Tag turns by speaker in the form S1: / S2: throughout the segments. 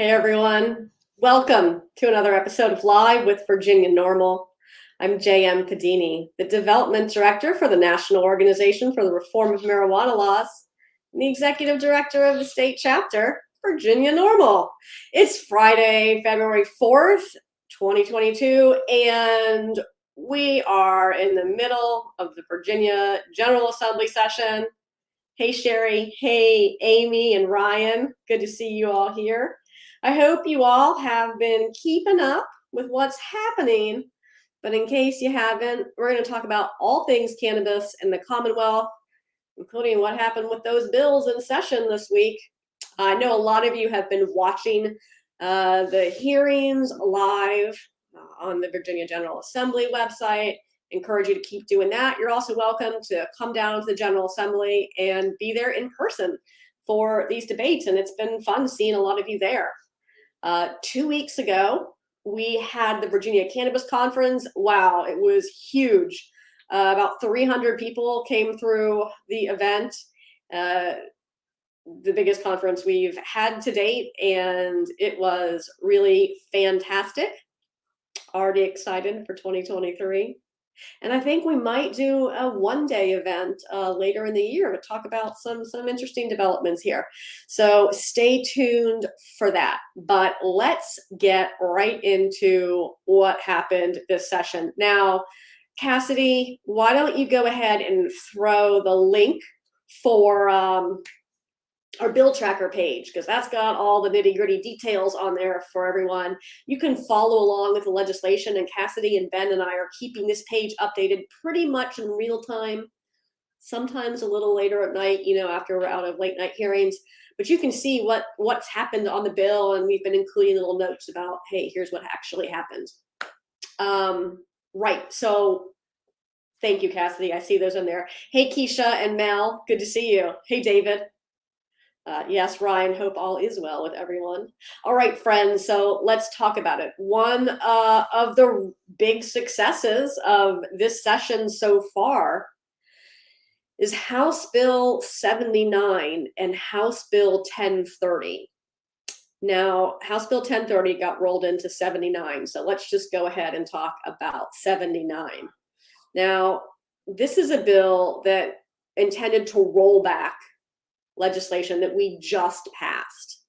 S1: Hey everyone, welcome to another episode of Live with Virginia NORML. I'm J.M. Padini, the Development Director for the National Organization for the Reform of Marijuana Laws, and the Executive Director of the State Chapter, Virginia NORML. It's Friday, February 4th, 2022, and we are in the middle of the Virginia General Assembly session. Hey Sherry, hey Amy and Ryan, good to see you all here. I hope you all have been keeping up with what's happening, but in case you haven't, we're going to talk about all things cannabis in the Commonwealth, including what happened with those bills in session this week. I know a lot of you have been watching the hearings live on the Virginia General Assembly website. Encourage you to keep doing that. You're also welcome to come down to the General Assembly and be there in person for these debates, and it's been fun seeing a lot of you there. 2 weeks ago, we had the Virginia Cannabis Conference. Wow, it was huge. About 300 people came through the event, the biggest conference we've had to date, and it was really fantastic. Already excited for 2023. And I think we might do a one-day event later in the year to talk about some interesting developments here. So stay tuned for that. But let's get right into what happened this session. Now, Cassidy, why don't you go ahead and throw the link for our bill tracker page, because that's got all the nitty-gritty details on there for everyone. You can follow along with the legislation, and Cassidy and Ben and I are keeping this page updated pretty much in real time, sometimes a little later at night, after we're out of late night hearings. But you can see what's happened on the bill, and we've been including little notes about, hey, here's what actually happened. Right, so thank you, Cassidy. I see those in there. Hey, Keisha and Mel, good to see you. Hey, David. Yes, Ryan, hope all is well with everyone. All right, friends, so let's talk about it. One of the big successes of this session so far is House Bill 79 and House Bill 1030. Now, House Bill 1030 got rolled into 79, so let's just go ahead and talk about 79. Now, this is a bill that intended to roll back legislation that we just passed.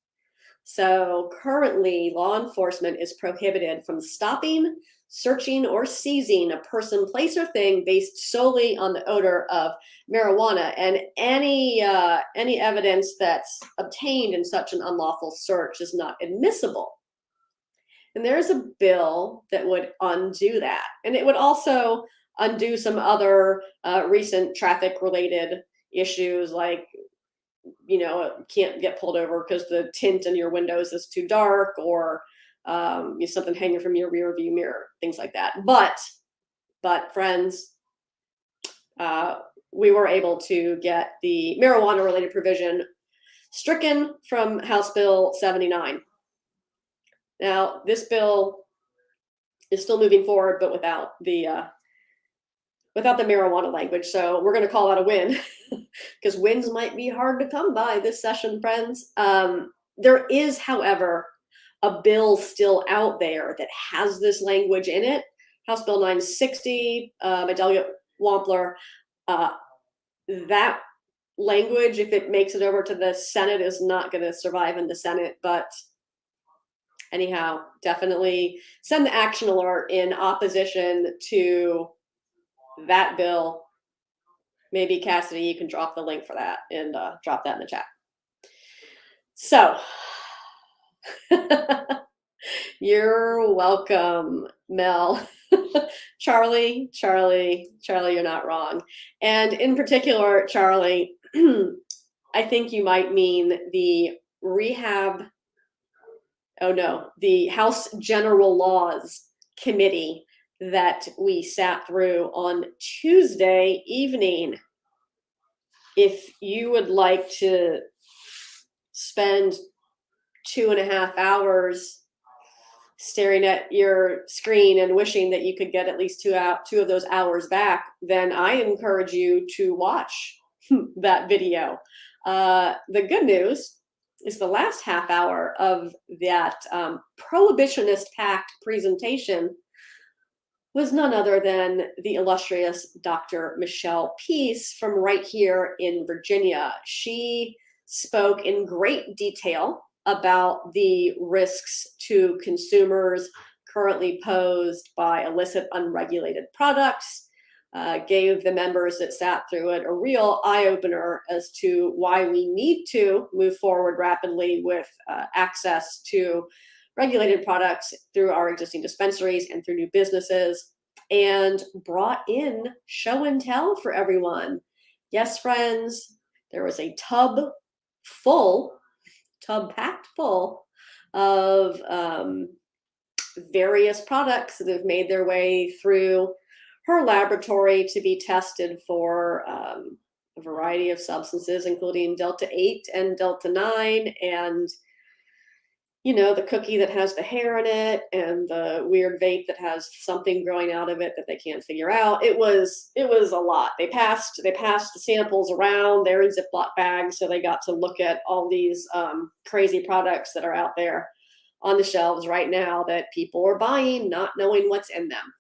S1: So currently, law enforcement is prohibited from stopping, searching, or seizing a person, place, or thing based solely on the odor of marijuana, and any evidence that's obtained in such an unlawful search is not admissible. And there's a bill that would undo that, and it would also undo some other recent traffic-related issues, like can't get pulled over because the tint in your windows is too dark, or something hanging from your rear view mirror, things like that. But friends, we were able to get the marijuana related provision stricken from House Bill 79. Now, this bill is still moving forward, but without the marijuana language. So we're going to call that a win, because wins might be hard to come by this session, friends. There is, however, a bill still out there that has this language in it. House Bill 960 by Delegate Wampler. That language, if it makes it over to the Senate, is not going to survive in the Senate. But anyhow, definitely send the action alert in opposition to that bill. Maybe Cassidy, you can drop the link for that and drop that in the chat. So you're welcome, Mel. Charlie, you're not wrong. And in particular, Charlie, I think you might mean the the House General Laws Committee that we sat through on Tuesday evening. If you would like to spend 2.5 hours staring at your screen and wishing that you could get at least two of those hours back, then I encourage you to watch that video. The good news is the last half hour of that prohibitionist-packed presentation was none other than the illustrious Dr. Michelle Peace from right here in Virginia. She spoke in great detail about the risks to consumers currently posed by illicit, unregulated products, gave the members that sat through it a real eye-opener as to why we need to move forward rapidly with access to regulated products through our existing dispensaries and through new businesses, and brought in show and tell for everyone. Yes, friends, there was a tub packed full of various products that have made their way through her laboratory to be tested for a variety of substances, including Delta 8 and Delta 9, and the cookie that has the hair in it, and the weird vape that has something growing out of it that they can't figure out. It was a lot. They passed the samples around. They're in Ziploc bags, so they got to look at all these crazy products that are out there on the shelves right now that people are buying, not knowing what's in them.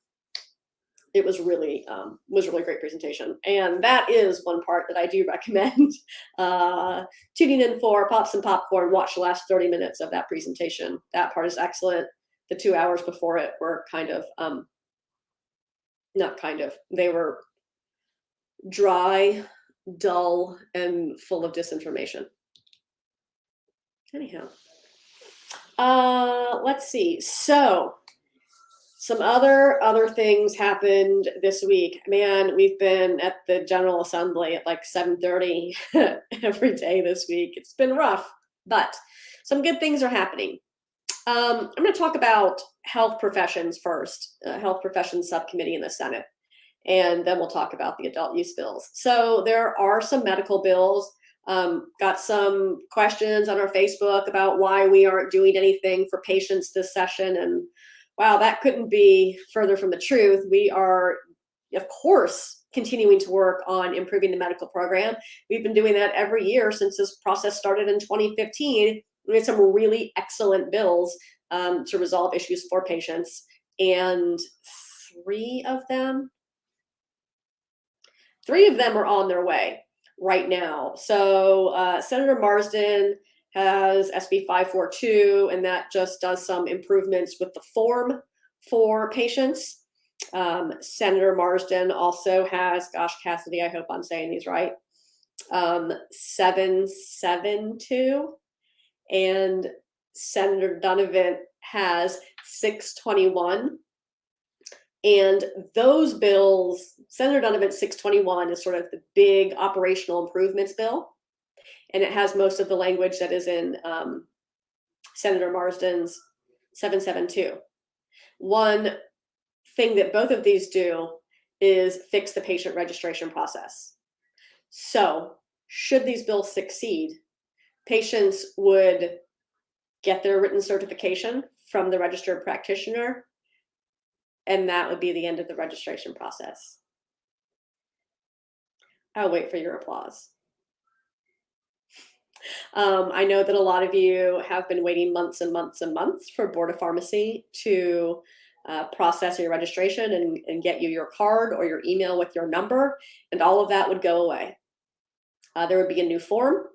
S1: It was really great presentation, and that is one part that I do recommend tuning in for. Pop some popcorn, watch the last 30 minutes of that presentation. That part is excellent. The 2 hours before it were they were dry, dull, and full of disinformation. Anyhow, let's see. So some other things happened this week. Man, we've been at the General Assembly at like 7:30 every day this week. It's been rough, but some good things are happening. I'm going to talk about health professions first, health professions subcommittee in the Senate, and then we'll talk about the adult use bills. So there are some medical bills. Got some questions on our Facebook about why we aren't doing anything for patients this session, and wow, that couldn't be further from the truth. We are, of course, continuing to work on improving the medical program. We've been doing that every year since this process started in 2015. We had some really excellent bills to resolve issues for patients, and three of them are on their way right now. So Senator Marsden has SB 542, and that just does some improvements with the form for patients. Senator Marsden also has, gosh, Cassidy, I hope I'm saying these right, 772, and Senator Donovan has 621. And those bills, Senator Donovan's 621 is sort of the big operational improvements bill. And it has most of the language that is in Senator Marsden's 772. One thing that both of these do is fix the patient registration process. So should these bills succeed, patients would get their written certification from the registered practitioner, and that would be the end of the registration process. I'll wait for your applause. I know that a lot of you have been waiting months and months and months for Board of Pharmacy to process your registration and get you your card or your email with your number, and all of that would go away. There would be a new form,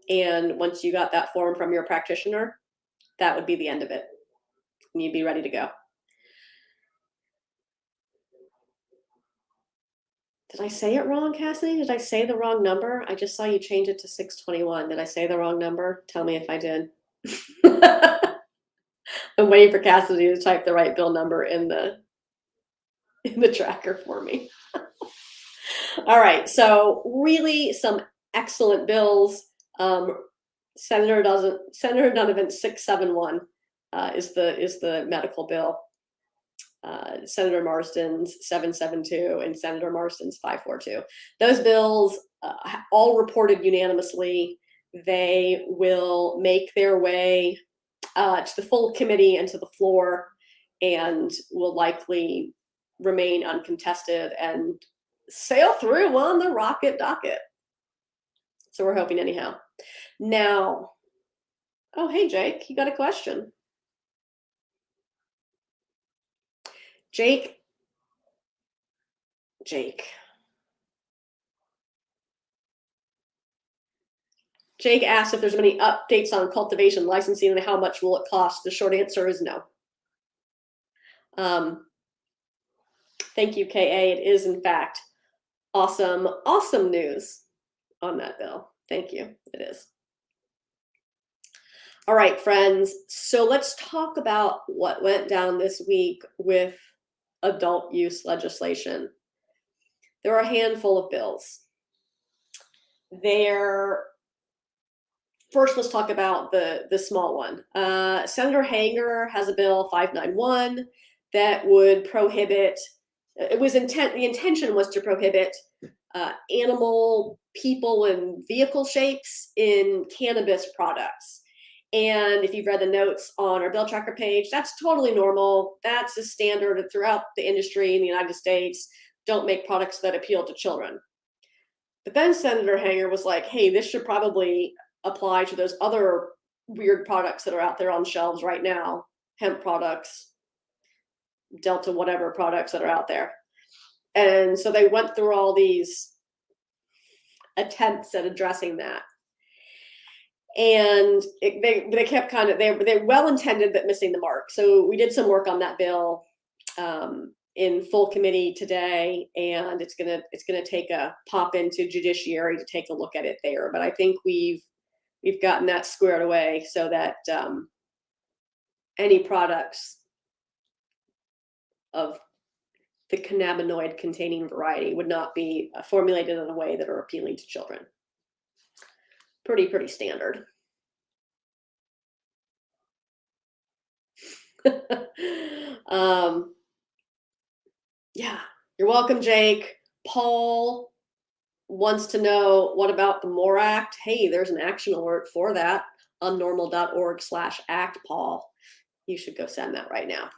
S1: and once you got that form from your practitioner, that would be the end of it, and you'd be ready to go. Did I say it wrong, Cassidy? Did I say the wrong number? I just saw you change it to 621. Did I say the wrong number? Tell me if I did. I'm waiting for Cassidy to type the right bill number in the tracker for me. All right, so really some excellent bills. Senator Donovan's 671 is the medical bill. Senator Marsden's 772 and Senator Marsden's 542. Those bills all reported unanimously. They will make their way to the full committee and to the floor, and will likely remain uncontested and sail through on the rocket docket. So we're hoping anyhow. Now, Oh, hey, Jake, you got a question? Jake. Jake asked if there's any updates on cultivation licensing and how much will it cost. The short answer is no. Thank you, KA. It is, in fact, awesome news on that bill. Thank you. It is. All right, friends. So let's talk about what went down this week with adult use legislation. There are a handful of bills. First, let's talk about the small one. Senator Hanger has a bill 591 that would prohibit. The intention was to prohibit animal, people, and vehicle shapes in cannabis products. And if you've read the notes on our bill tracker page, that's totally normal. That's a standard throughout the industry in the United States. Don't make products that appeal to children. But then Senator Hanger was like, hey, this should probably apply to those other weird products that are out there on shelves right now, hemp products, Delta whatever products that are out there. And so they went through all these attempts at addressing that. And they kept they're well-intended but missing the mark. So we did some work on that bill in full committee today, and it's gonna take a pop into judiciary to take a look at it there. But I think we've gotten that squared away so that any products of the cannabinoid containing variety would not be formulated in a way that are appealing to children. Pretty standard. Yeah, you're welcome, Jake. Paul wants to know, what about the MORE Act? Hey, there's an action alert for that on NORML.org/act, Paul. You should go send that right now.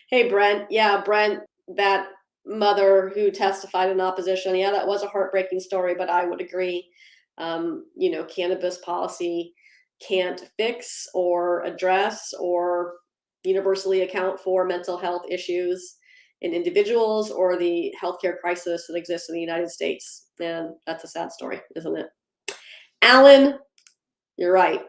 S1: Hey, Brent. Yeah, Brent, that mother who testified in opposition. Yeah, that was a heartbreaking story, but I would agree. Cannabis policy can't fix or address or universally account for mental health issues in individuals or the healthcare crisis that exists in the United States. And that's a sad story, isn't it? Alan, you're right.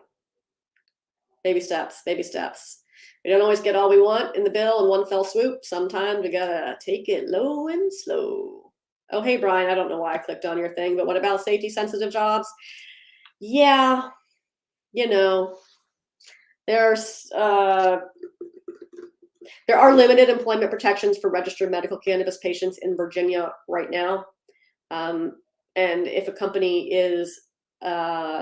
S1: Baby steps, baby steps. We don't always get all we want in the bill in one fell swoop. Sometimes we gotta take it low and slow. Oh, hey, Brian, I don't know why I clicked on your thing, but what about safety sensitive jobs? Yeah, there are limited employment protections for registered medical cannabis patients in Virginia right now. And if a company is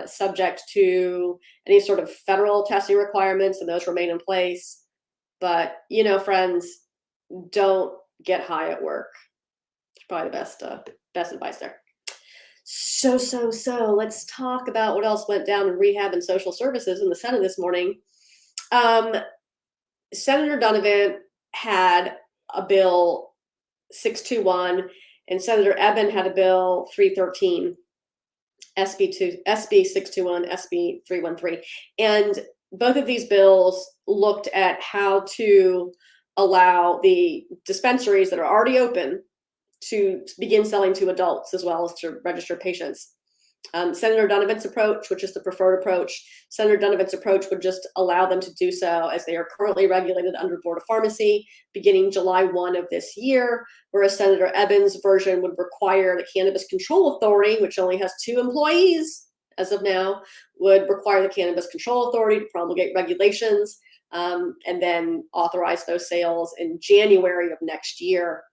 S1: subject to any sort of federal testing requirements, and those remain in place. But, friends, don't get high at work. It's probably the best advice there. So let's talk about what else went down in rehab and social services in the Senate this morning. Senator Donovan had a bill 621, and Senator Eben had a bill 313. SB 621, SB 313. And both of these bills looked at how to allow the dispensaries that are already open to begin selling to adults as well as to registered patients. Senator Donovan's approach, which is the preferred approach, Senator Donovan's approach would just allow them to do so as they are currently regulated under Board of Pharmacy beginning July 1 of this year, whereas Senator Eben's version would require the Cannabis Control Authority, which only has 2 employees as of now, would require the Cannabis Control Authority to promulgate regulations and then authorize those sales in January of next year.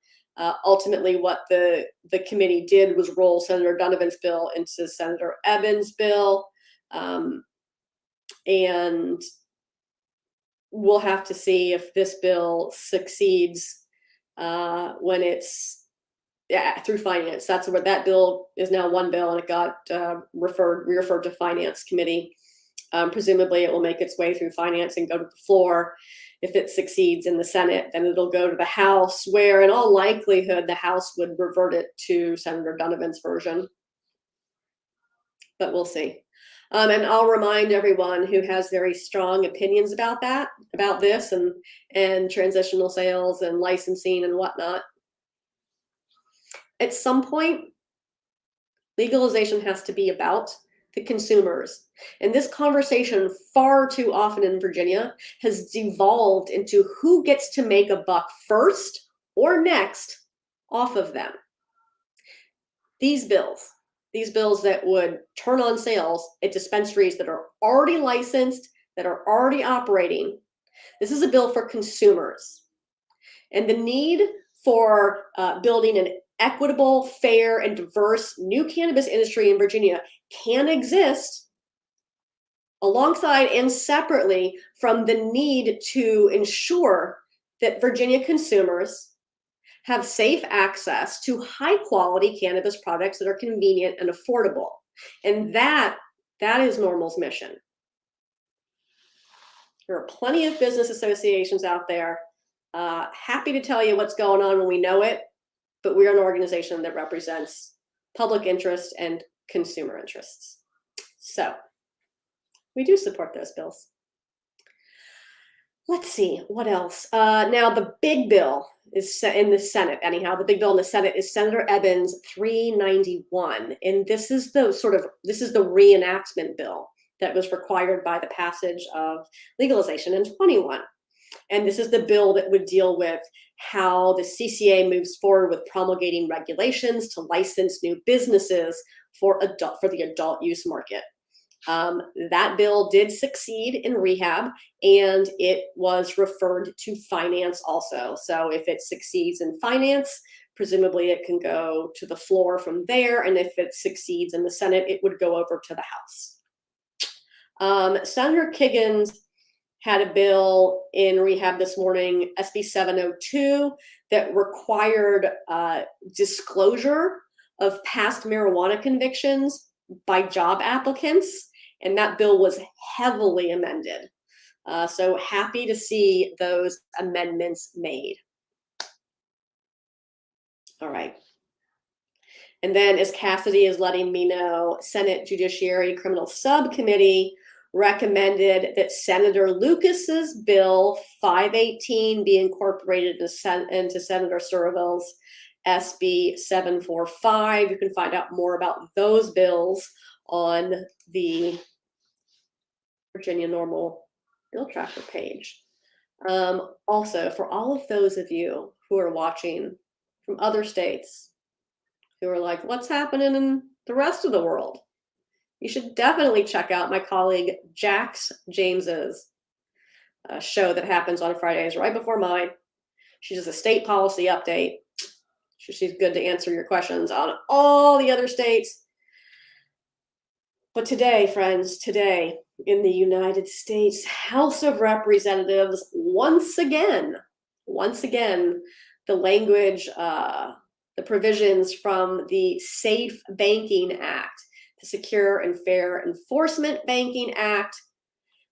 S1: Ultimately, what the committee did was roll Senator Donovan's bill into Senator Eben's bill. And we'll have to see if this bill succeeds when it's through finance. That's what that bill is now, one bill, and it got referred to Finance Committee. Presumably, it will make its way through finance and go to the floor. If it succeeds in the Senate, then it'll go to the House, where in all likelihood, the House would revert it to Senator Donovan's version. but we'll see. And I'll remind everyone who has very strong opinions about this and transitional sales and licensing and whatnot. At some point, legalization has to be about the consumers. And this conversation far too often in Virginia has devolved into who gets to make a buck first or next off of them. These bills that would turn on sales at dispensaries that are already licensed, that are already operating. This is a bill for consumers. And the need for building an equitable, fair, and diverse new cannabis industry in Virginia can exist alongside and separately from the need to ensure that Virginia consumers have safe access to high quality cannabis products that are convenient and affordable. And that is NORML's mission. There are plenty of business associations out there. Happy to tell you what's going on when we know it, but we're an organization that represents public interest and consumer interests. So we do support those bills. Let's see, what else? Now the big bill is in the Senate. Anyhow, the big bill in the Senate is Senator Ebbins' 391. And this is the reenactment bill that was required by the passage of legalization in 21. And this is the bill that would deal with how the CCA moves forward with promulgating regulations to license new businesses for the adult use market. That bill did succeed in rehab, and it was referred to finance also. So if it succeeds in finance, presumably it can go to the floor from there. And if it succeeds in the Senate, it would go over to the House. Senator Kiggins had a bill in rehab this morning, SB 702, that required disclosure of past marijuana convictions by job applicants. And that bill was heavily amended. So happy to see those amendments made. All right. And then, as Cassidy is letting me know, Senate Judiciary Criminal Subcommittee recommended that Senator Lucas's bill 518 be incorporated into Senator Surville's SB 745. You can find out more about those bills on the Virginia NORML Bill Tracker page. Also, for all of those of you who are watching from other states who are like, what's happening in the rest of the world? You should definitely check out my colleague Jax James's show that happens on Fridays right before mine. She does a state policy update. She's good to answer your questions on all the other states. But today, friends, today in the United States House of Representatives, once again, the language, the provisions from the Safe Banking Act, the Secure and Fair Enforcement Banking Act,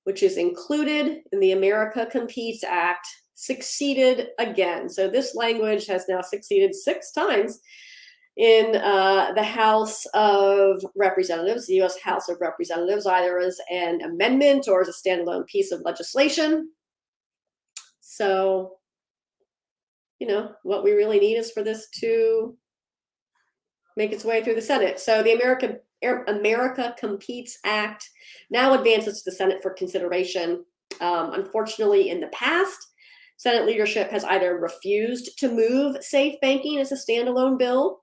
S1: which is included in the America Competes Act, succeeded again. So this language has now succeeded 6 times in the House of Representatives, the U.S. House of Representatives, either as an amendment or as a standalone piece of legislation. So, you know, what we really need is for this to make its way through the Senate. So the America Competes Act now advances to the Senate for consideration. Unfortunately, in the past, Senate leadership has either refused to move safe banking as a standalone bill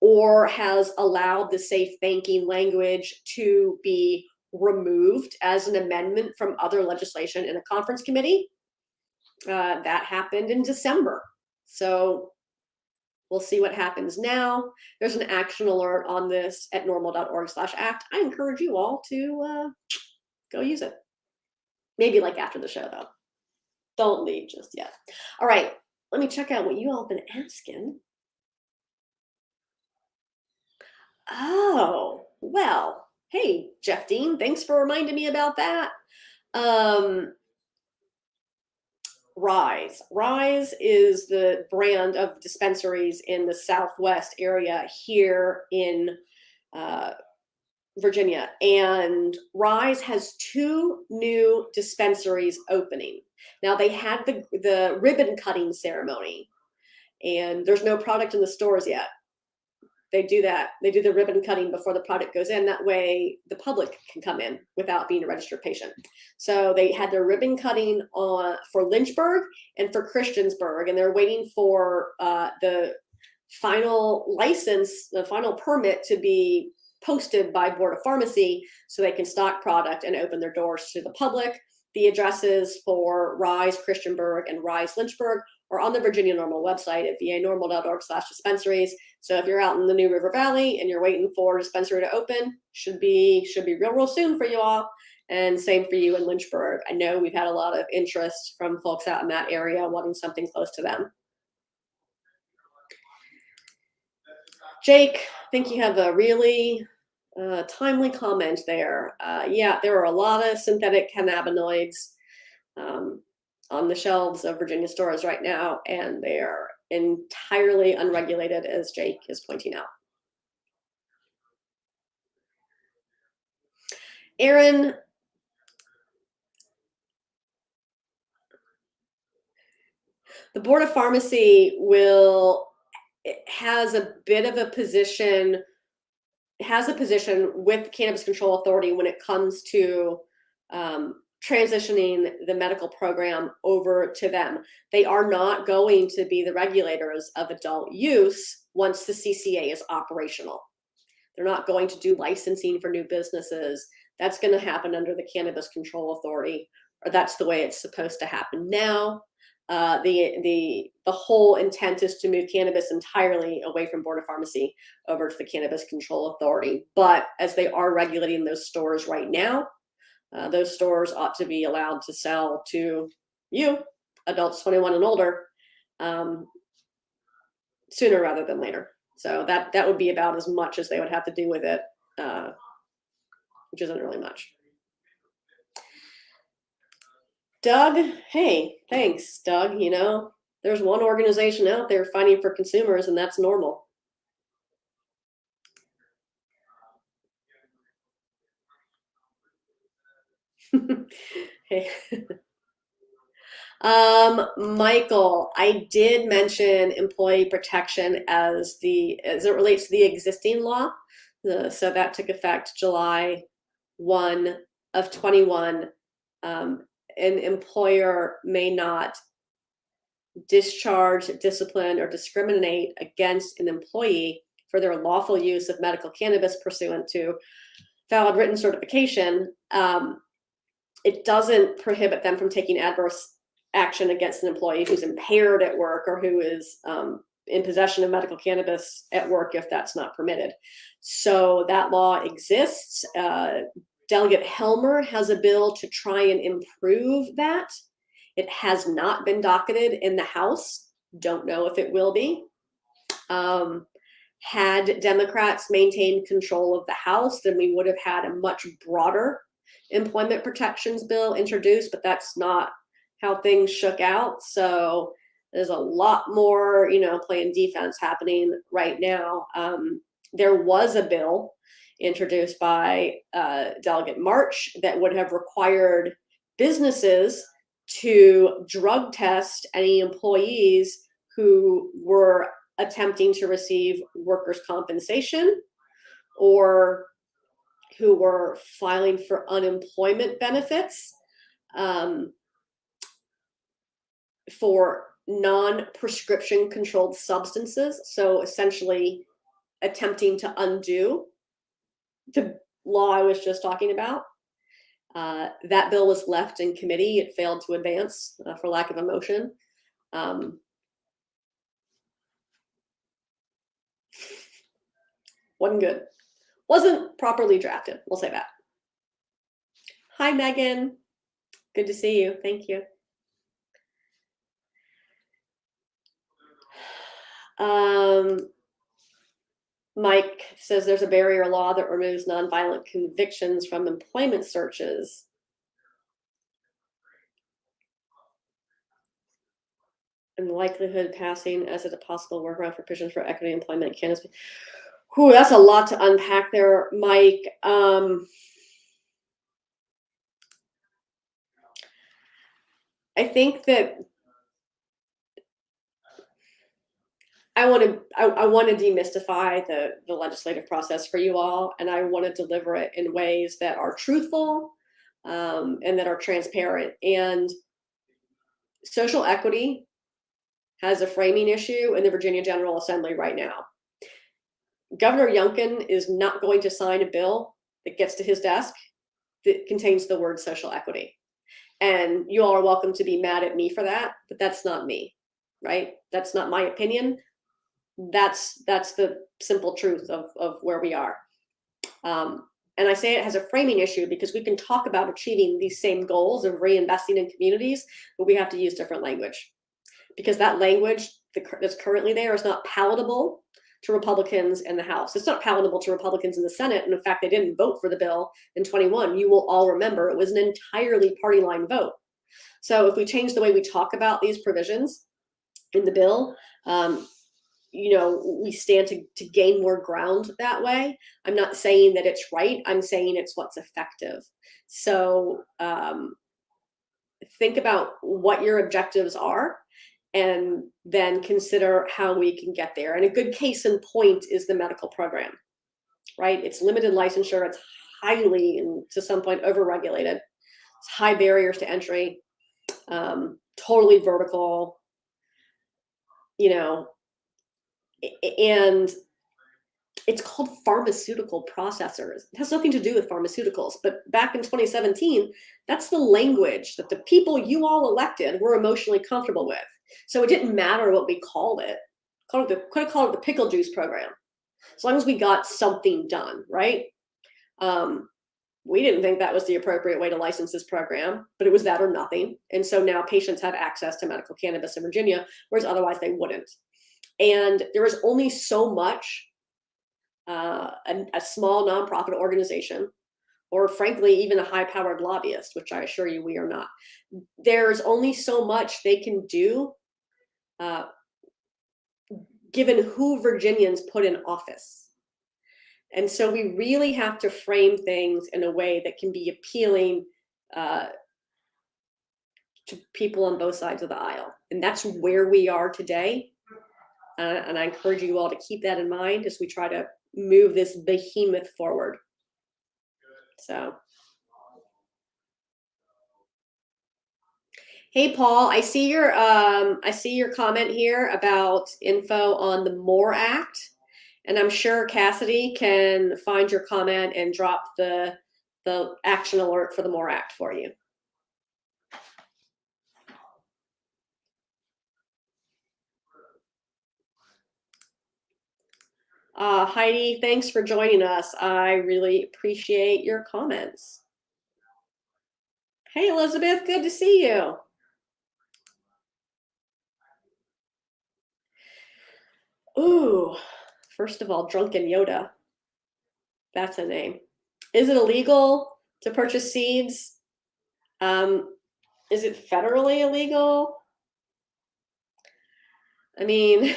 S1: or has allowed the safe banking language to be removed as an amendment from other legislation in a conference committee. That happened in December. So we'll see what happens now. There's an action alert on this at norml.org/act. I encourage you all to go use it. Maybe like after the show, though. Don't leave just yet. All right, let me check out what you all have been asking. Oh, well, hey, Jeff Dean, thanks for reminding me about that. Rise. Rise is the brand of dispensaries in the Southwest area here in Virginia, and Rise has 2 new dispensaries opening. Now, they had the ribbon cutting ceremony, and there's no product in the stores yet. They do that. They do the ribbon cutting before the product goes in. That way the public can come in without being a registered patient. So they had their ribbon cutting for Lynchburg and for Christiansburg, and they're waiting for the final license, the final permit to be posted by Board of Pharmacy so they can stock product and open their doors to the public. The addresses for Rise Christiansburg and Rise Lynchburg are on the Virginia NORML website at vanormal.org/dispensaries. So if you're out in the New River Valley and you're waiting for a dispensary to open, should be real soon for you all. And same for you in Lynchburg. I know we've had a lot of interest from folks out in that area wanting something close to them. Jake, I think you have a really timely comment there. Yeah, there are a lot of synthetic cannabinoids on the shelves of Virginia stores right now, and they are entirely unregulated, as Jake is pointing out. Aaron, the Board of Pharmacy has a bit of a position, with Cannabis Control Authority when it comes to transitioning the medical program over to them. They are not going to be the regulators of adult use once the CCA is operational. They're not going to do licensing for new businesses. That's going to happen under the Cannabis Control Authority, or that's the way it's supposed to happen now. The whole intent is to move cannabis entirely away from Board of Pharmacy over to the Cannabis Control Authority. But as they are regulating those stores right now, those stores ought to be allowed to sell to you, adults 21 and older, sooner rather than later. So that would be about as much as they would have to do with it, which isn't really much. Doug, hey, thanks, Doug. You know, there's one organization out there fighting for consumers, and that's NORML. Hey. Michael, I did mention employee protection as it relates to the existing law. So that took effect July 1 of 21. An employer may not discharge, discipline, or discriminate against an employee for their lawful use of medical cannabis pursuant to valid written certification. It doesn't prohibit them from taking adverse action against an employee who's impaired at work or who is in possession of medical cannabis at work if that's not permitted. So that law exists. Delegate Helmer has a bill to try and improve that. It has not been docketed in the House. Don't know if it will be. Had Democrats maintained control of the House, then we would have had a much broader employment protections bill introduced, but that's not how things shook out. So there's a lot more, playing defense happening right now. There was a bill introduced by Delegate March that would have required businesses to drug test any employees who were attempting to receive workers' compensation or who were filing for unemployment benefits for non-prescription controlled substances. So essentially attempting to undo the law I was just talking about. That bill was left in committee. It failed to advance for lack of a motion. Wasn't good. Wasn't properly drafted. We'll say that. Hi, Megan. Good to see you. Thank you. Mike says there's a barrier law that removes nonviolent convictions from employment searches. And the likelihood passing as a possible workaround for provisions for equity employment cannabis. Whew, that's a lot to unpack there, Mike. I think that I want to demystify the legislative process for you all, and I want to deliver it in ways that are truthful, and that are transparent. And social equity has a framing issue in the Virginia General Assembly right now. Governor Youngkin is not going to sign a bill that gets to his desk that contains the word social equity. And you all are welcome to be mad at me for that, but that's not me, right? That's not my opinion. That's the simple truth of where we are. And I say it has a framing issue because we can talk about achieving these same goals of reinvesting in communities, but we have to use different language, because that language that's currently there is not palatable to Republicans in the House. It's not palatable to Republicans in the Senate. And in fact, they didn't vote for the bill in 21. You will all remember it was an entirely party line vote. So if we change the way we talk about these provisions in the bill, we stand to gain more ground that way. I'm not saying that it's right. I'm saying it's what's effective. So think about what your objectives are, and then consider how we can get there. And a good case in point is the medical program, right? It's limited licensure. It's highly, and to some point, overregulated. It's high barriers to entry, totally vertical, and it's called pharmaceutical processors. It has nothing to do with pharmaceuticals, but back in 2017, that's the language that the people you all elected were emotionally comfortable with. So it didn't matter what we called it. Could have called it the pickle juice program, as long as we got something done, right? We didn't think that was the appropriate way to license this program, but it was that or nothing. And so now patients have access to medical cannabis in Virginia, whereas otherwise they wouldn't. And there is only so much a small nonprofit organization, or frankly, even a high-powered lobbyist, which I assure you we are not. There's only so much they can do given who Virginians put in office. And so we really have to frame things in a way that can be appealing to people on both sides of the aisle. And that's where we are today. And I encourage you all to keep that in mind as we try to move this behemoth forward. So, hey Paul, I see your comment here about info on the MORE Act, and I'm sure Cassidy can find your comment and drop the action alert for the MORE Act for you. Heidi, thanks for joining us. I really appreciate your comments. Hey, Elizabeth, good to see you. Ooh, first of all, Drunken Yoda. That's a name. Is it illegal to purchase seeds? Is it federally illegal? I mean,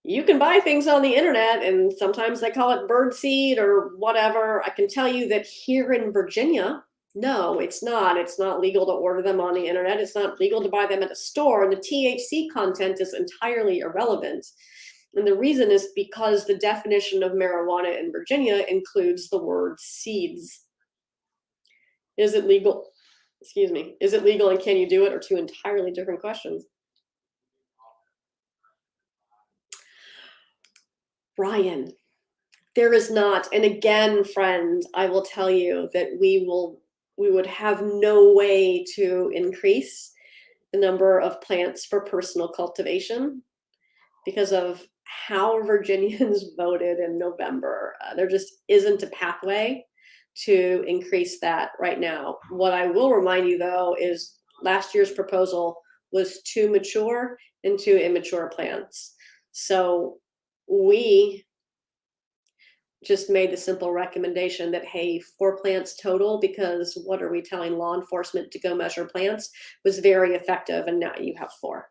S1: you can buy things on the internet, and sometimes they call it bird seed or whatever. I can tell you that here in Virginia, no, it's not. It's not legal to order them on the internet. It's not legal to buy them at a store. And the THC content is entirely irrelevant. And the reason is because the definition of marijuana in Virginia includes the word seeds. Is it legal? Excuse me. Is it legal and can you do it? Are two entirely different questions. Ryan, there is not. And again, friend, I will tell you that we would have no way to increase the number of plants for personal cultivation because of how Virginians voted in November. There just isn't a pathway to increase that right now. What I will remind you, though, is last year's proposal was too mature and too immature plants. So we just made the simple recommendation that, hey, 4 plants total, because what are we telling law enforcement to go measure plants, was very effective, and now you have 4.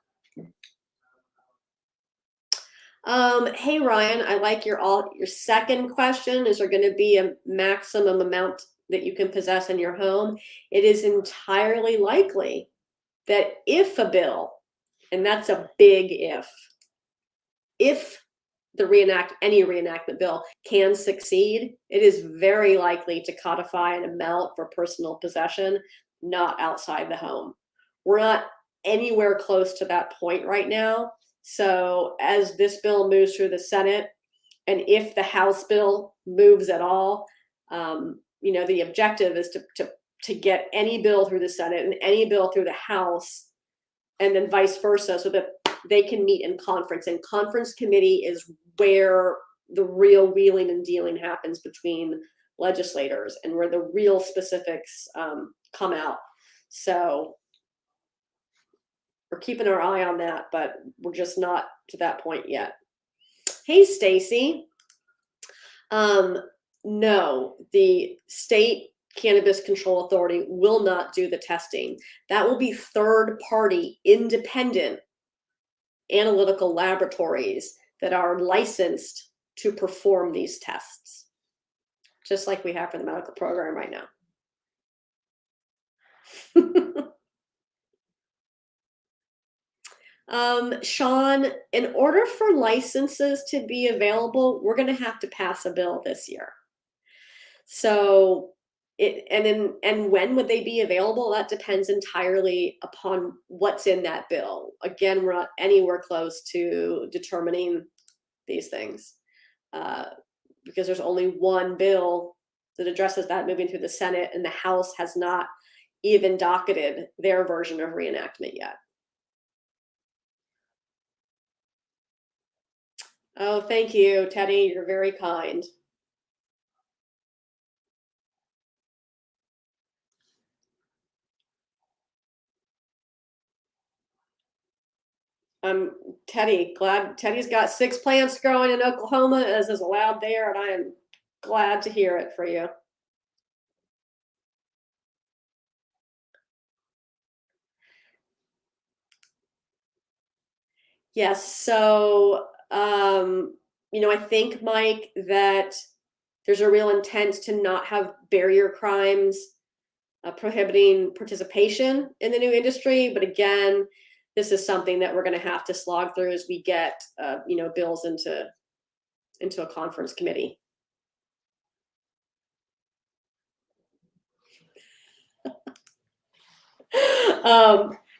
S1: Hey Ryan, I like your second question. Is there going to be a maximum amount that you can possess in your home? It is entirely likely that if a bill, and that's a big if any reenactment bill can succeed, it is very likely to codify an amount for personal possession, not outside the home. We're not anywhere close to that point right now. So as this bill moves through the Senate, and if the House bill moves at all, the objective is to get any bill through the Senate and any bill through the House, and then vice versa, so that they can meet in conference. And conference committee is where the real wheeling and dealing happens between legislators, and where the real specifics come out. So we're keeping our eye on that, but we're just not to that point yet. Hey, Stacy. No, the state Cannabis Control Authority will not do the testing. That will be third-party, independent analytical laboratories that are licensed to perform these tests, just like we have for the medical program right now. Sean, in order for licenses to be available, we're going to have to pass a bill this year. So and when would they be available? That depends entirely upon what's in that bill. Again, we're not anywhere close to determining these things because there's only one bill that addresses that moving through the Senate, and the House has not even docketed their version of reenactment yet. Oh, thank you, Teddy. You're very kind. Glad Teddy's got 6 plants growing in Oklahoma, as is allowed there, and I am glad to hear it for you. Yes, so I think, Mike, that there's a real intent to not have barrier crimes prohibiting participation in the new industry, but again, this is something that we're going to have to slog through as we get bills into a conference committee.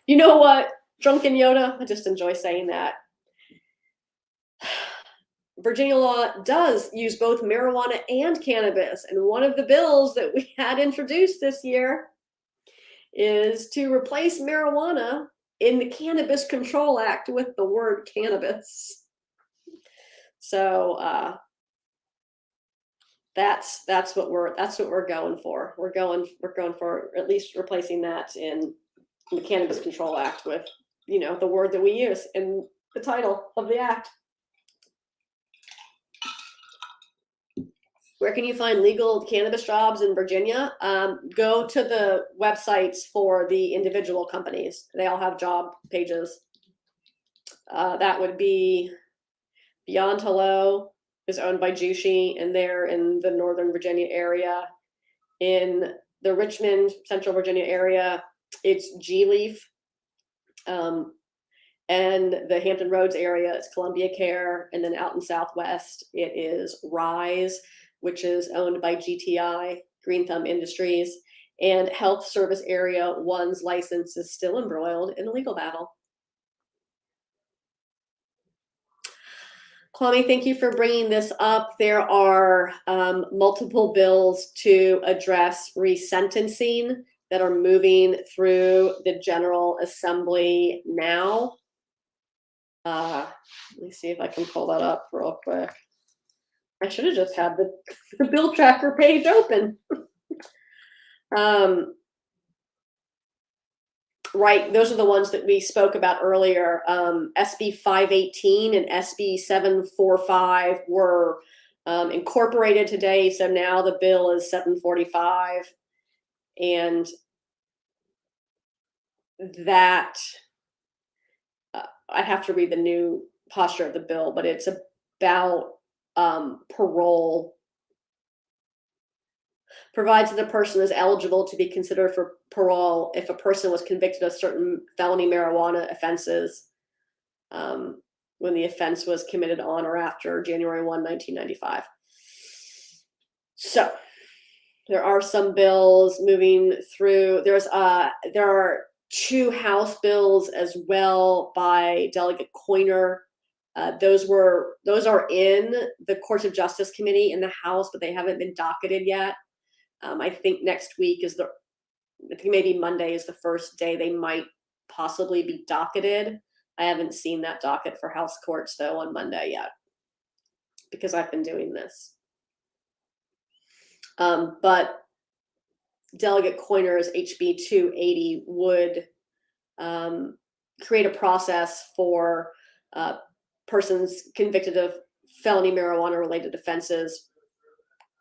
S1: You know what, Drunken Yoda? I just enjoy saying that. Virginia law does use both marijuana and cannabis, and one of the bills that we had introduced this year is to replace marijuana in the Cannabis Control Act with the word cannabis. So that's what we're going for. We're going for at least replacing that in the Cannabis Control Act with the word that we use in the title of the act. Where can you find legal cannabis jobs in Virginia? Go to the websites for the individual companies. They all have job pages. That would be Beyond Hello is owned by Jushi, and they're in the Northern Virginia area. In the Richmond, Central Virginia area, it's G-Leaf. And the Hampton Roads area is Columbia Care. And then out in Southwest, it is Rise, which is owned by GTI, Green Thumb Industries. And Health Service Area 1's license is still embroiled in a legal battle. Kwame, thank you for bringing this up. There are multiple bills to address resentencing that are moving through the General Assembly now. Let me see if I can pull that up real quick. I should have just had the bill tracker page open. Right, those are the ones that we spoke about earlier. SB 518 and SB 745 were incorporated today, so now the bill is 745, and that I'd have to read the new posture of the bill, but it's about parole. Provides that a person is eligible to be considered for parole if a person was convicted of certain felony marijuana offenses when the offense was committed on or after January 1, 1995. So there are some bills moving through. There are 2 House bills as well by Delegate Coiner. Those are in the Courts of Justice Committee in the House, but they haven't been docketed yet. I think next week I think maybe Monday is the first day they might possibly be docketed. I haven't seen that docket for House courts though on Monday yet because I've been doing this. But Delegate Coiner's HB 280 would create a process for persons convicted of felony marijuana related offenses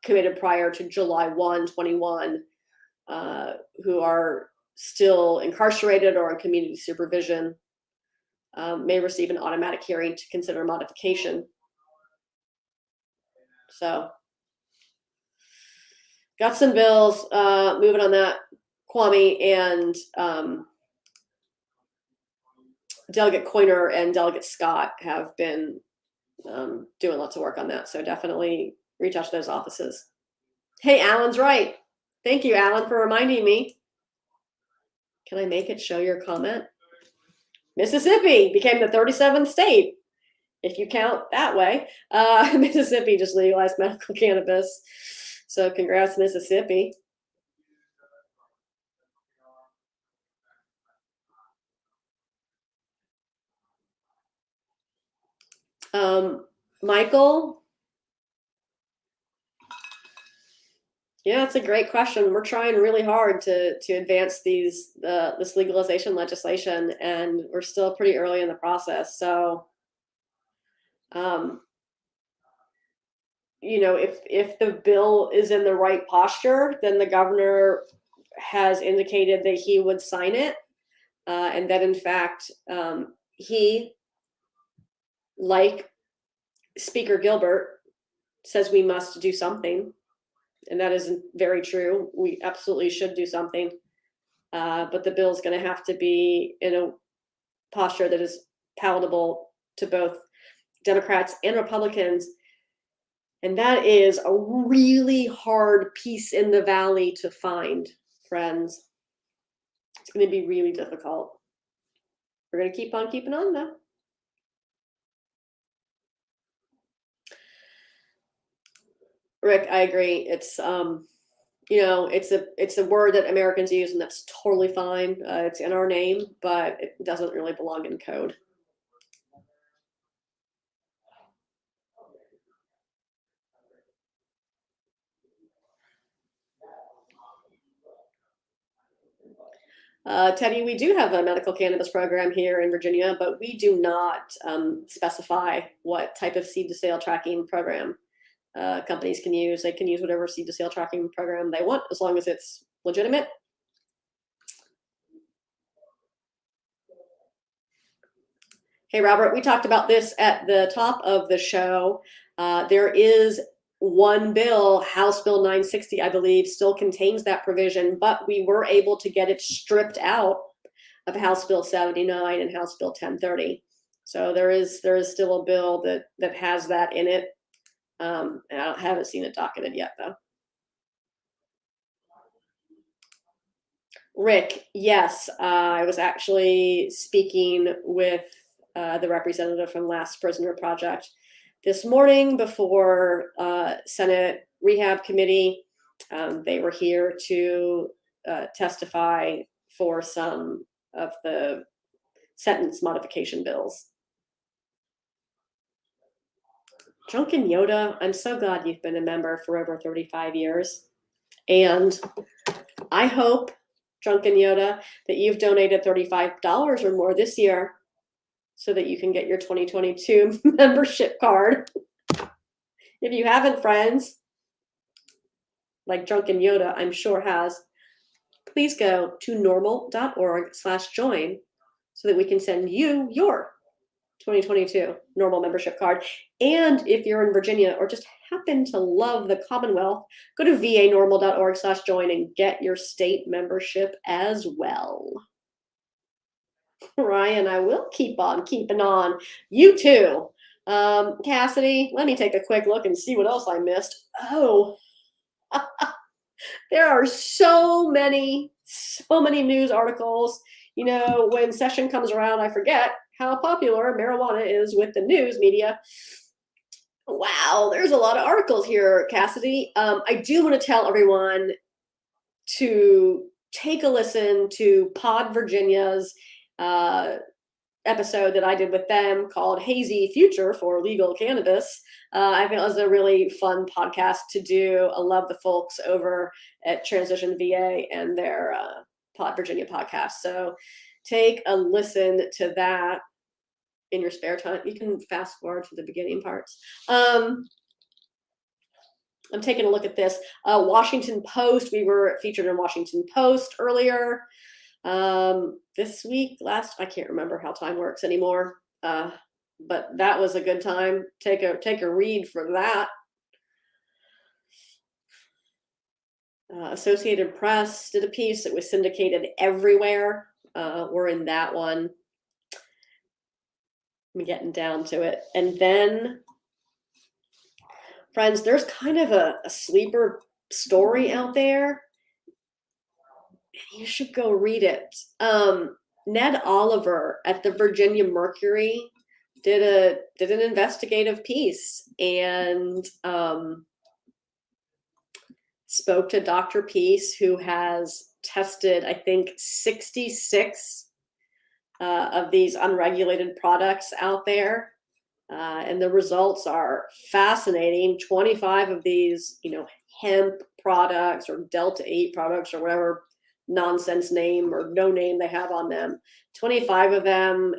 S1: committed prior to July 1, 21, who are still incarcerated or in community supervision, may receive an automatic hearing to consider modification. So, got some bills moving on that. Kwame and Delegate Coiner and Delegate Scott have been doing lots of work on that. So definitely reach out to those offices. Hey, Alan's right. Thank you, Alan, for reminding me. Can I make it show your comment? Mississippi became the 37th state, if you count that way. Mississippi just legalized medical cannabis. So congrats, Mississippi. Michael? Yeah, that's a great question. We're trying really hard to advance this legalization legislation, and we're still pretty early in the process. So, you know, if the bill is in the right posture, then the governor has indicated that he would sign it, and that in fact he, like Speaker Gilbert, says we must do something. And that isn't very true. We absolutely should do something. But the bill is going to have to be in a posture that is palatable to both Democrats and Republicans. And that is a really hard piece in the valley to find, friends. It's going to be really difficult. We're going to keep on keeping on, though. Rick, I agree. It's you know, it's a word that Americans use, and that's totally fine. It's in our name, but it doesn't really belong in code. Teddy, we do have a medical cannabis program here in Virginia, but we do not specify what type of seed to sale tracking program companies can use. They can use whatever seed to sale tracking program they want, as long as it's legitimate. Hey, Robert, we talked about this at the top of the show. There is one bill, House Bill 960, I believe, still contains that provision, but we were able to get it stripped out of House Bill 79 and House Bill 1030. So there is still a bill that has that in it. I haven't seen it docketed yet, though. Rick, yes, I was actually speaking with the representative from Last Prisoner Project this morning before Senate Rehab Committee. They were here to testify for some of the sentence modification bills. Drunken Yoda, I'm so glad you've been a member for over 35 years. And I hope, Drunken Yoda, that you've donated $35 or more this year so that you can get your 2022 membership card. If you haven't, friends, like Drunken Yoda, I'm sure has, please go to normal.org/join so that we can send you your 2022 NORML membership card. And if you're in Virginia or just happen to love the Commonwealth, go to vanormal.org/join and get your state membership as well. Ryan, I will keep on keeping on. You too. Cassidy, let me take a quick look and see what else I missed. Oh, there are so many news articles. You know, when session comes around, I forget how popular marijuana is with the news media. Wow, there's a lot of articles here, Cassidy. I do want to tell everyone to take a listen to Pod Virginia's episode that I did with them called Hazy Future for Legal Cannabis. I think it was a really fun podcast to do. I love the folks over at Transition VA and their Pod Virginia podcast. So take a listen to that in your spare time. You can fast forward to the beginning parts. I'm taking a look at this. Washington Post, we were featured in Washington Post earlier. This week, I can't remember how time works anymore. But that was a good time. Take a read for that. Associated Press did a piece that was syndicated everywhere. We're in that one. I'm getting down to it. And then, friends, there's kind of a sleeper story out there. You should go read it. Ned Oliver at the Virginia Mercury did an investigative piece and spoke to Dr. Peace, who has tested, I think, 66 of these unregulated products out there. And the results are fascinating. 25 of these, hemp products or Delta 8 products or whatever nonsense name or no name they have on them. 25 of them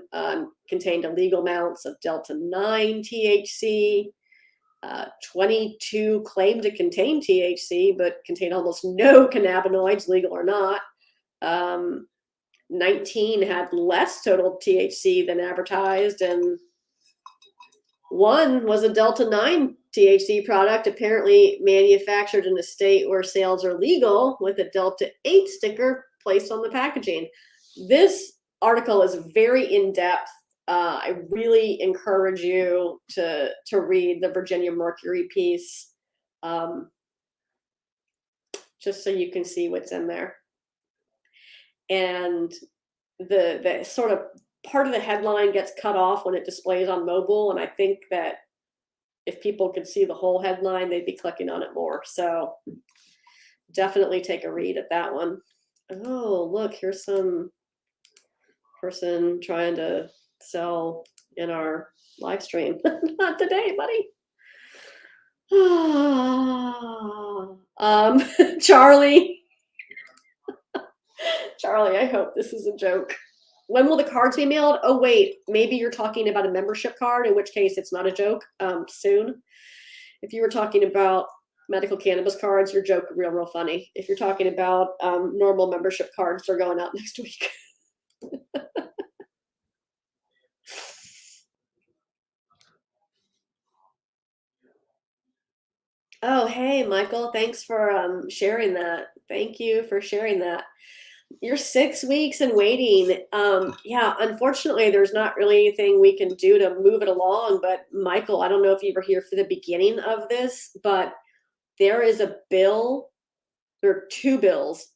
S1: contained illegal amounts of Delta 9 THC. 22 claimed to contain THC, but contain almost no cannabinoids, legal or not. 19 had less total THC than advertised, and one was a Delta 9 THC product, apparently manufactured in a state where sales are legal, with a Delta 8 sticker placed on the packaging. This article is very in-depth. I really encourage you to read the Virginia Mercury piece, just so you can see what's in there. And the sort of part of the headline gets cut off when it displays on mobile, and I think that if people could see the whole headline, they'd be clicking on it more. So definitely take a read at that one. Oh, look, here's some person trying to sell in our live stream. Not today, buddy. Charlie, I hope this is a joke. When will the cards be mailed? Oh, wait, maybe you're talking about a membership card, in which case it's not a joke. Soon. If you were talking about medical cannabis cards, your joke real funny. If you're talking about NORML membership cards, they're going out next week. Oh, hey, Michael, thanks for sharing that. Thank you for sharing that. You're 6 weeks and waiting. Yeah, unfortunately, there's not really anything we can do to move it along. But Michael, I don't know if you were here for the beginning of this, but there is a bill. There are two bills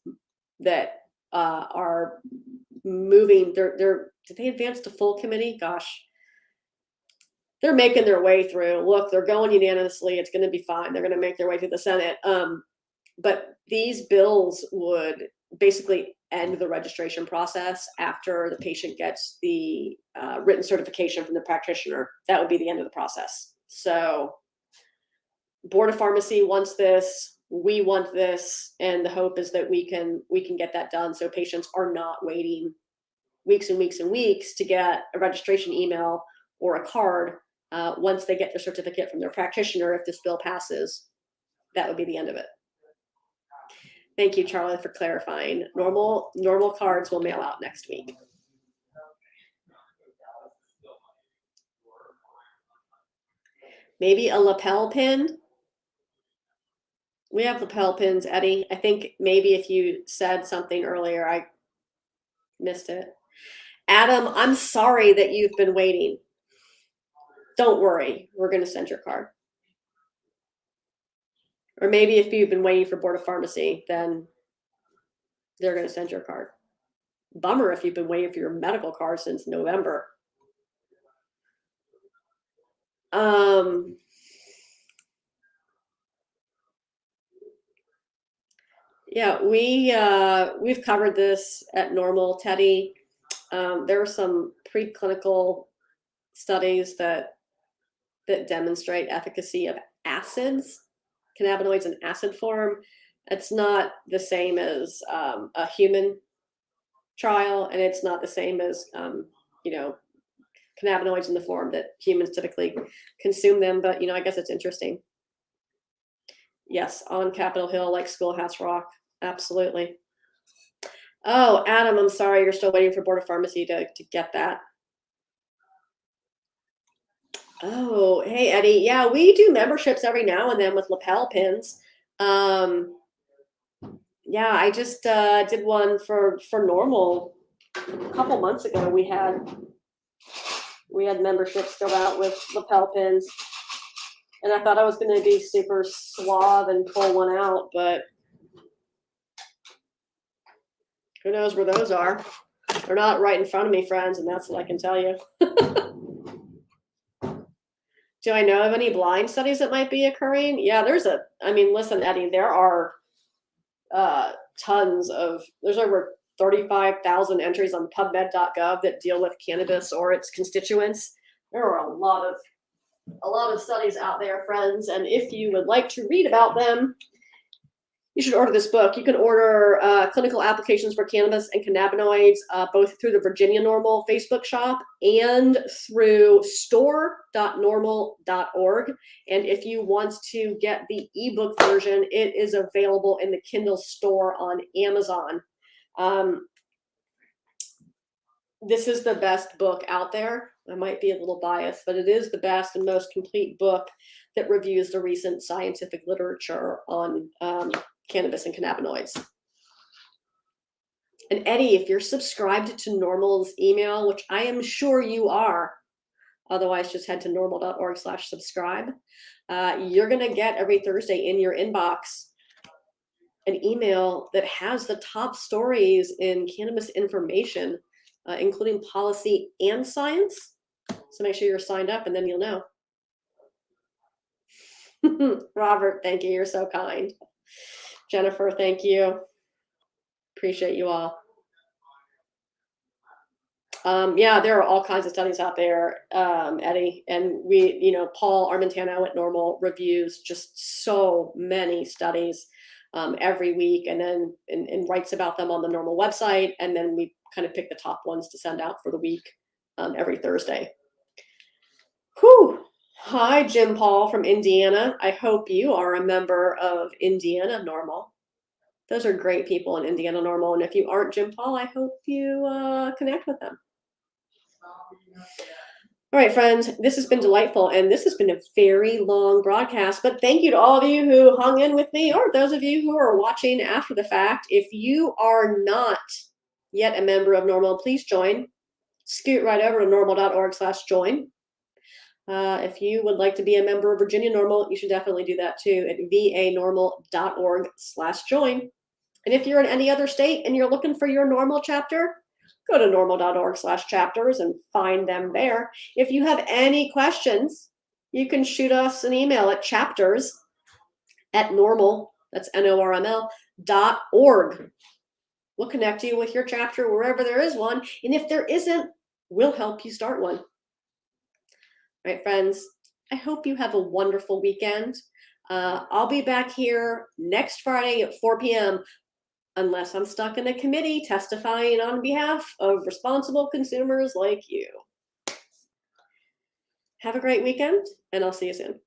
S1: that are moving. Did they advance to full committee? Gosh. They're making their way through. Look, they're going unanimously. It's going to be fine. They're going to make their way through the Senate. But these bills would basically end the registration process after the patient gets the written certification from the practitioner. That would be the end of the process. So Board of Pharmacy wants this. We want this. And the hope is that we can get that done so patients are not waiting weeks and weeks and weeks to get a registration email or a card. Once they get their certificate from their practitioner, if this bill passes, that would be the end of it. Thank you, Charlie, for clarifying. NORML cards will mail out next week. Maybe a lapel pin. We have lapel pins, Eddie. I think maybe if you said something earlier, I missed it. Adam, I'm sorry that you've been waiting. Don't worry, we're going to send your card. Or maybe if you've been waiting for Board of Pharmacy, then they're going to send your card. Bummer if you've been waiting for your medical card since November. Yeah, we've covered this at NORML, Teddy. There are some preclinical studies that demonstrate efficacy of acids, cannabinoids in acid form. It's not the same as a human trial, and it's not the same as cannabinoids in the form that humans typically consume them. But I guess it's interesting. Yes, on Capitol Hill, like Schoolhouse Rock, absolutely. Oh, Adam, I'm sorry, you're still waiting for Board of Pharmacy to get that. Oh, hey, Eddie. Yeah, we do memberships every now and then with lapel pins. Yeah, I just did one for NORML a couple months ago. We had memberships filled out with lapel pins, and I thought I was going to be super suave and pull one out, but who knows where those are? They're not right in front of me, friends, and that's what I can tell you. Do I know of any blind studies that might be occurring? Yeah, listen, Eddie, there are there's over 35,000 entries on PubMed.gov that deal with cannabis or its constituents. There are a lot of studies out there, friends, and if you would like to read about them, you should order this book. You can order clinical applications for cannabis and cannabinoids both through the Virginia NORML Facebook shop and through store.norml.org. And if you want to get the ebook version, it is available in the Kindle store on Amazon. This is the best book out there. I might be a little biased, but it is the best and most complete book that reviews the recent scientific literature on cannabis and cannabinoids. And Eddie, if you're subscribed to NORML's email, which I am sure you are, otherwise just head to norml.org/subscribe. You're going to get every Thursday in your inbox an email that has the top stories in cannabis information, including policy and science. So make sure you're signed up and then you'll know. Robert, thank you. You're so kind. Jennifer, thank you. Appreciate you all. Yeah, there are all kinds of studies out there, Eddie, and we, Paul Armentano at NORML reviews just so many studies every week, and then and writes about them on the NORML website, and then we kind of pick the top ones to send out for the week every Thursday. Whew. Hi, Jim Paul from Indiana. I hope you are a member of Indiana NORML. Those are great people in Indiana NORML. And if you aren't Jim Paul, I hope you connect with them. All right, friends, this has been delightful. And this has been a very long broadcast. But thank you to all of you who hung in with me, or those of you who are watching after the fact. If you are not yet a member of NORML, please join. Scoot right over to norml.org/join. If you would like to be a member of Virginia NORML, you should definitely do that too at vanorml.org/join. And if you're in any other state and you're looking for your NORML chapter, go to norml.org/chapters and find them there. If you have any questions, you can shoot us an email at chapters@norml, that's NORML.org. We'll connect you with your chapter wherever there is one. And if there isn't, we'll help you start one. All right, friends, I hope you have a wonderful weekend. I'll be back here next Friday at 4 p.m. unless I'm stuck in a committee testifying on behalf of responsible consumers like you. Have a great weekend, and I'll see you soon.